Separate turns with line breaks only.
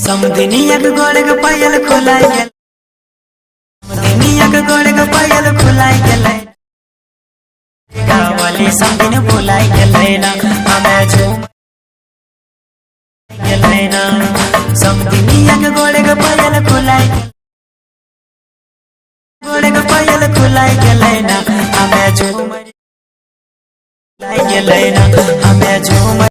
समधिनिया के गोड़के पायल खुलाई गेल, समधिनिया के गोड़के पायल खुलाई गेलै, गावली समधिन बुलाई गेलै ना, हमें झूम गेलै ना। समधिनिया के गोड़के पायल खुलाई, गोड़के पायल खुलाई गेलै ना, हमें झूम गेलै ना, हमें झूम